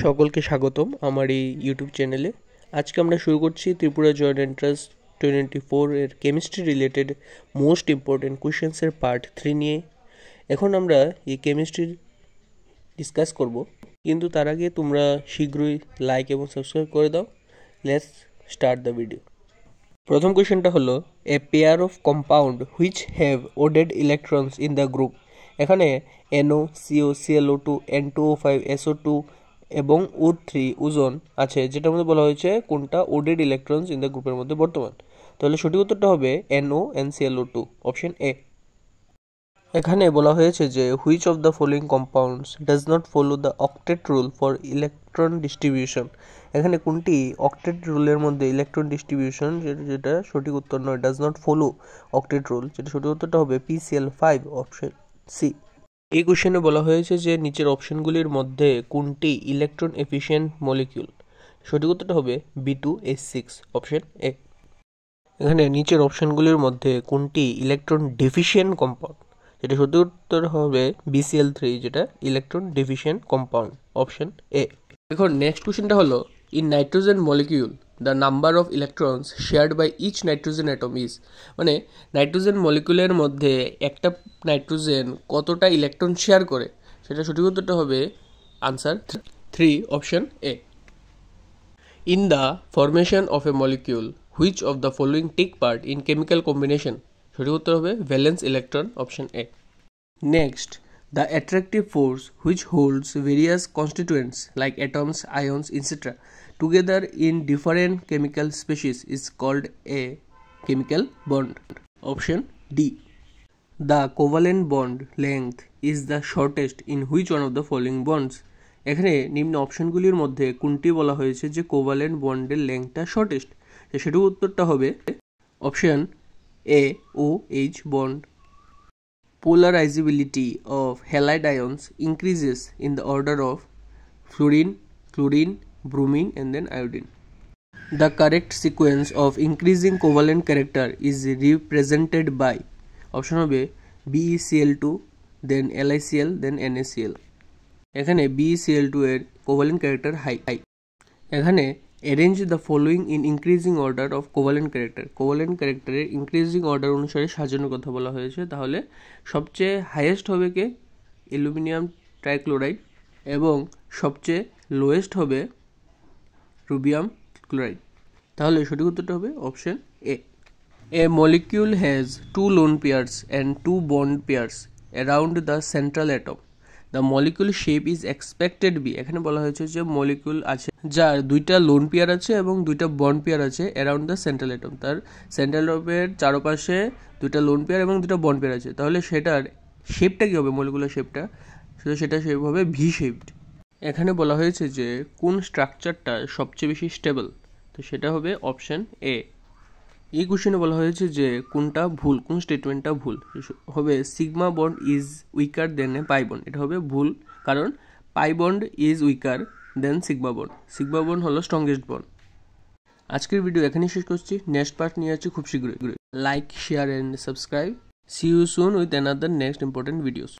সকলকে স্বাগতম আমার এই ইউটিউব চ্যানেলে। আজকে আমরা শুরু করছি ত্রিপুরা জয়েন্ট এন্ট্রান্স 2024 এর কেমিস্ট্রি রিলেটেড মোস্ট ইম্পর্টেন্ট কোয়েশ্চেন্সের পার্ট 3 নিয়ে। এখন আমরা এই কেমিস্ট্রি ডিসকাস করব, কিন্তু তার আগে তোমরা শীঘ্রই লাইক এবং সাবস্ক্রাইব করে দাও। Let's start the video. প্রথম কোয়েশ্চেনটা হলো a pair of compound which have odd electrons in the group. এখানে NO, CO, ClO2, N2O5, SO2 এবং O3 ওজন আছে, যেটার মধ্যে বলা হয়েছে কোনটা ওডেড ইলেকট্রনস ইন দ্য গ্রুপের মধ্যে বর্তমান। তাহলে সঠিক উত্তরটা হবে NO&ClO2, অপশন এ। এখানে বলা হয়েছে যে which of the following compounds does not follow the octet rule for electron distribution. এখানে কোনটি অক্টেট রুলের মধ্যে ইলেকট্রন ডিস্ট্রিবিউশন যেটা সঠিক উত্তর নয়, does not follow octet rule, যেটা সঠিক উত্তরটা হবে PCl5, অপশন সি। এই কোশ্চেনে বলা হয়েছে যে নিচের অপশনগুলির মধ্যে কোনটি ইলেকট্রন এফিশিয়েন্ট মলিকিউল। সঠিক উত্তরটা হবে B2H6, অপশন এ। এখানে নিচের অপশনগুলির মধ্যে কোনটি ইলেকট্রন ডেফিশিয়েন্ট কম্পাউন্ড, যেটা সঠিক উত্তর হবে BCl3, যেটা electron deficient compound, option A. এখন নেক্সট কোশ্চেনটা হলো in nitrogen molecule the number of electrons shared by each nitrogen atom is. মানে নাইট্রোজেন মলিকিউলের মধ্যে একটা নাইট্রোজেন কতটা ইলেকট্রন শেয়ার করে, সেটা সঠিক উত্তরটা হবে answer 3, option A. In the formation of a molecule which of the following take part in chemical combination. সঠিক উত্তর হবে valence electron, option A. Next, the attractive force which holds various constituents like atoms, ions, etc. together in different chemical species is called a chemical bond. Option D. The covalent bond length is the shortest in which one of the following bonds? এখানে নিম্ন অপশনগুলির মধ্যে কোনটি বলা হয়েছে যে covalent বন্ডের লেংথটা shortest, সেটার উত্তরটা হবে option A, OH bond. Polarizability of halide ions increases in the order of fluorine, chlorine, bromine and then iodine. The correct sequence of increasing covalent character is represented by option হবে BeCl2, then LiCl, then NaCl. এখানে BeCl2 এর covalent character high. এখানে arrange the following in increasing order of covalent character. covalent character এর increasing order অনুসারে সাজানোর কথা বলা হয়েছে। তাহলে সবচেয়ে হাইয়েস্ট হবে কে অ্যালুমিনিয়াম ট্রাইক্লোরাইড এবং সবচেয়ে লোয়েস্ট হবে রুবিয়াম ক্লোরাইড। তাহলে সঠিক উত্তরটা হবে option A. A molecule has 2 lone pairs and 2 bond pairs around the central atom. The molecule shape is expected be. এখানে বলা হয়েছে যে মলিকিউল আছে যার দুইটা লোন পেয়ার আছে এবং দুইটা বন্ড পেয়ার আছে অ্যারাউন্ড দ্য সেন্ট্রাল অ্যাটম। তার সেন্ট্রাল অ্যাটমের চারপাশে দুইটা লোন পেয়ার এবং দুইটা বন্ড পেয়ার আছে। তাহলে সেটার শেপটা কী হবে, মলিকুলার শেপটা, সেটা শেপ হবে ভি শেপড। এখানে বলা হয়েছে যে কোন স্ট্রাকচারটা সবচেয়ে বেশি স্টেবল, তো সেটা হবে অপশন এ। এই কোশ্চেনে বলা হয়েছে যে কোনটা ভুল, কোন স্টেটমেন্টটা ভুল, হবে sigma bond is weaker than a pi bond. এটা হবে ভুল, কারণ pi bond is weaker than sigma bond. Sigma bond হলো স্ট্রংগেস্ট বন্ড। আজকের ভিডিও এখানেই শেষ করছি। নেক্সট পার্ট নিয়ে আসছি খুব শীঘ্রই। Like, share and subscribe. See you soon with another next important videos.